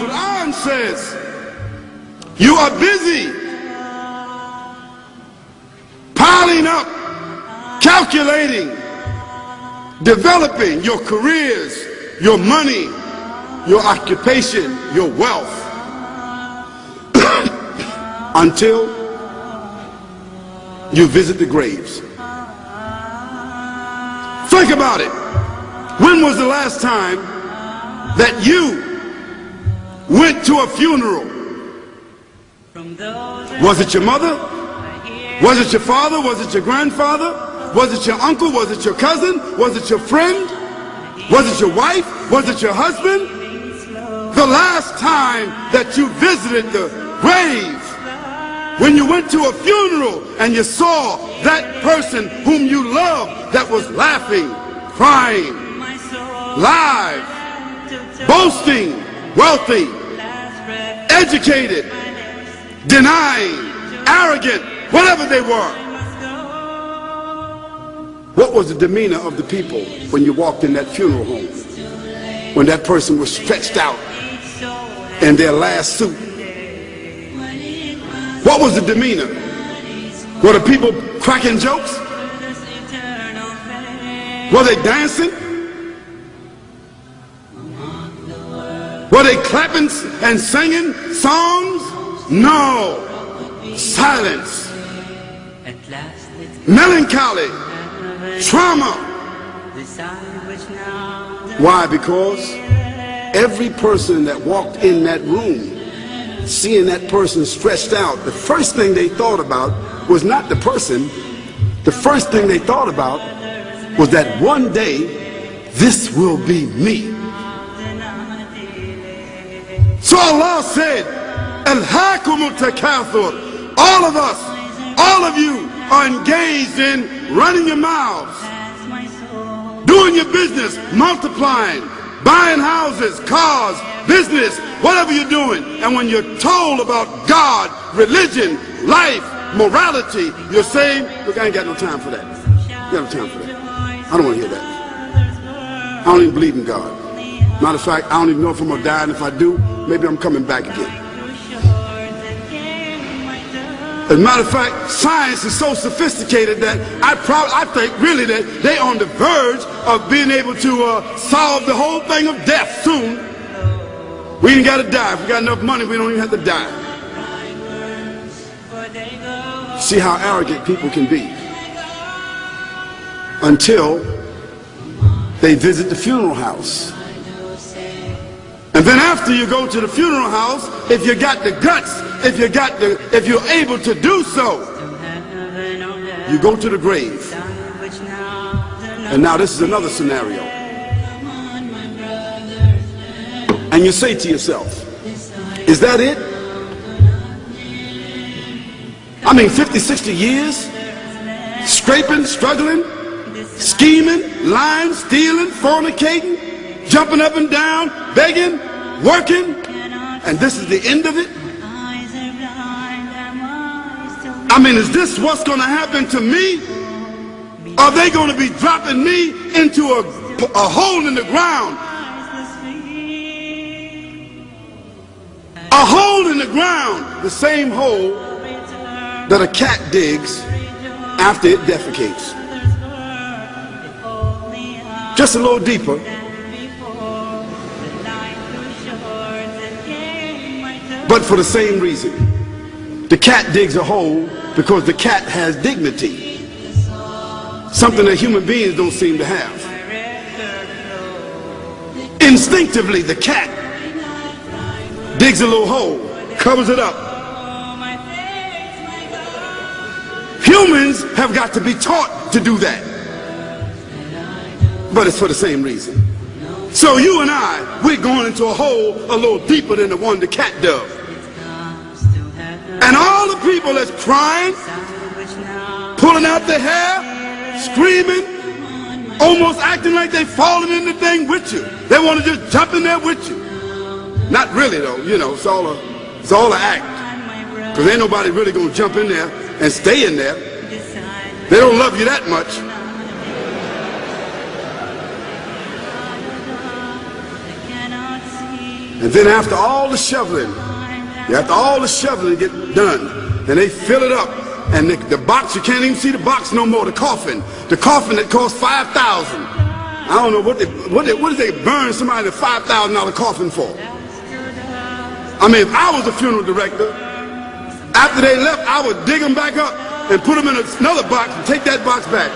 Quran says, you are busy piling up, calculating, developing your careers, your money, your occupation, your wealth, until you visit the graves. Think about it. When was the last time that you went to a funeral? Was it your mother? Was it your father? Was it your grandfather? Was it your uncle? Was it your cousin? Was it your friend? Was it your wife? Was it your husband? The last time that you visited the grave, when you went to a funeral and you saw that person whom you loved that was laughing, crying, live, boasting, wealthy, educated, denying, arrogant, whatever they were. What was the demeanor of the people when you walked in that funeral home? When that person was stretched out in their last suit? What was the demeanor? Were the people cracking jokes? Were they dancing? Were they clapping and singing songs? No. Silence. Melancholy. Trauma. Why? Because every person that walked in that room, seeing that person stretched out, the first thing they thought about was not the person. The first thing they thought about was that one day this will be me. So Allah said, Alhaakumut takathur. All of us, all of you are engaged in running your mouths, doing your business, multiplying, buying houses, cars, business, whatever you're doing. And when you're told about God, religion, life, morality, you're saying, look, I ain't got no time for that. I got no time for that. I don't want to hear that. I don't even believe in God. Matter of fact, I don't even know if I'm going to die, and if I do, maybe I'm coming back again. As a matter of fact, science is so sophisticated that I think really that they're on the verge of being able to solve the whole thing of death soon. We ain't got to die. If we got enough money, we don't even have to die. See how arrogant people can be until they visit the funeral house. And then after you go to the funeral house, if you got the guts, if you're able to do so, you go to the grave. And now this is another scenario. And you say to yourself, is that it? I mean, 50, 60 years, scraping, struggling, scheming, lying, stealing, fornicating, jumping up and down, begging, working, and this is the end of it? I mean, is this what's going to happen to me? Are they going to be dropping me into a hole in the ground? A hole in the ground, the same hole that a cat digs after it defecates. Just a little deeper. But for the same reason. The cat digs a hole because the cat has dignity. Something that human beings don't seem to have. Instinctively, the cat digs a little hole, covers it up. Humans have got to be taught to do that. But it's for the same reason. So you and I, we're going into a hole a little deeper than the one the cat dug. And all the people that's crying, pulling out their hair, screaming, almost acting like they're falling in the thing with you. They want to just jump in there with you. Not really though, you know, it's all an act. Because ain't nobody really going to jump in there and stay in there. They don't love you that much. And then after all the shoveling get done, then they fill it up. And the box, you can't even see the box no more, the coffin that cost $5,000. I don't know what did they burn somebody in a $5,000 coffin for? I mean, if I was a funeral director, after they left, I would dig them back up and put them in another box and take that box back.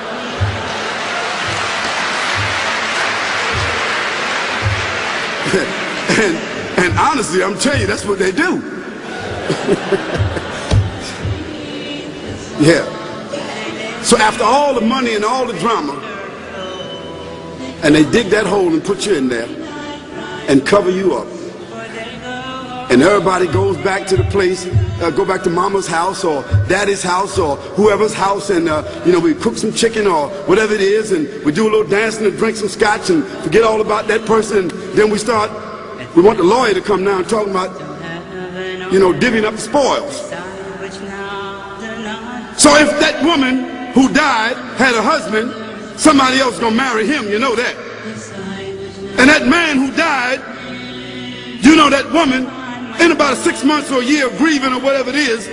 and honestly, I'm telling you, that's what they do. Yeah. So after all the money and all the drama, and they dig that hole and put you in there and cover you up, and everybody goes back to the place, go back to mama's house or daddy's house or whoever's house, and you know, we cook some chicken or whatever it is, and we do a little dancing and drink some scotch and forget all about that person, and then we want the lawyer to come now and talk about, you know, divvying up the spoils. So if that woman who died had a husband, somebody else is going to marry him, you know that. And that man who died, you know that woman, in about 6 months or a year of grieving or whatever it is,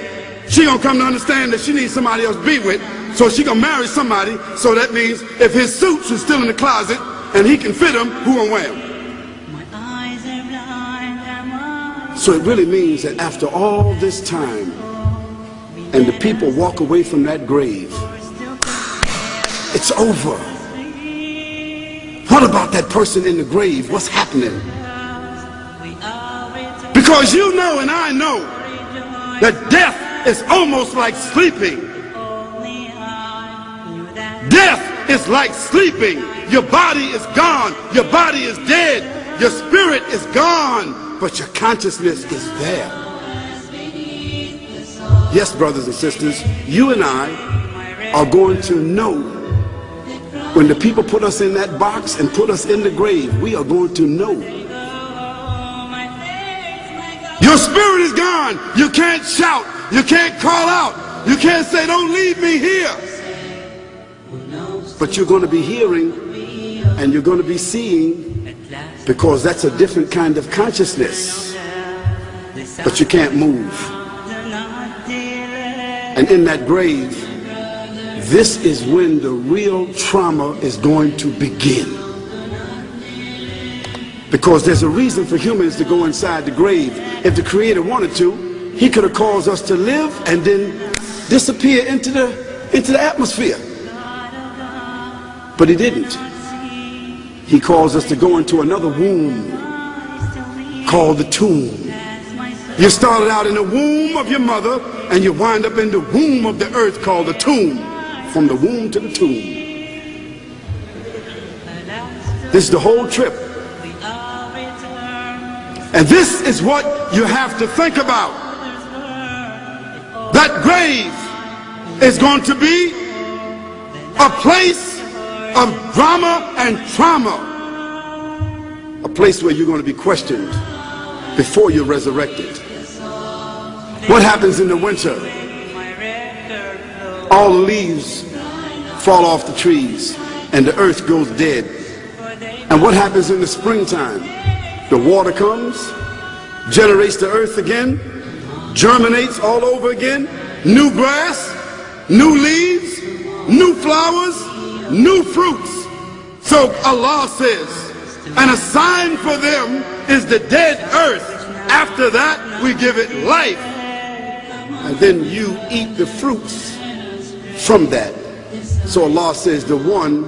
she going to come to understand that she needs somebody else to be with, so she going to marry somebody. So that means if his suits are still in the closet and he can fit them, who going to wear them? So it really means that after all this time, and the people walk away from that grave, it's over. What about that person in the grave? What's happening? Because you know and I know that death is almost like sleeping. Death is like sleeping. Your body is gone. Your body is dead. Your spirit is gone. But your consciousness is there. Yes, brothers and sisters, you and I are going to know when the people put us in that box and put us in the grave. We are going to know. Your spirit is gone. You can't shout. You can't call out. You can't say, don't leave me here. But you're going to be hearing and you're going to be seeing, because that's a different kind of consciousness. But you can't move. And in that grave, this is when the real trauma is going to begin. Because there's a reason for humans to go inside the grave. If the Creator wanted to, He could have caused us to live and then disappear into the atmosphere. But He didn't. He caused us to go into another womb called the tomb. You started out in the womb of your mother, and you wind up in the womb of the earth called the tomb. From the womb to the tomb. This is the whole trip. And this is what you have to think about. That grave is going to be a place of drama and trauma. A place where you're going to be questioned before you're resurrected. What happens in the winter? All the leaves fall off the trees and the earth goes dead. And what happens in the springtime? The water comes, generates the earth again, germinates all over again, new grass, new leaves, new flowers, new fruits. So Allah says, and a sign for them is the dead earth. After that, we give it life. And then you eat the fruits from that. So Allah says, the one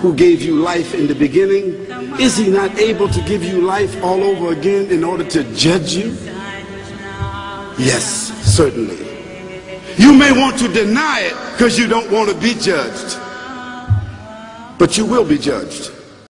who gave you life in the beginning, is He not able to give you life all over again in order to judge you? Yes, certainly. You may want to deny it because you don't want to be judged. But you will be judged.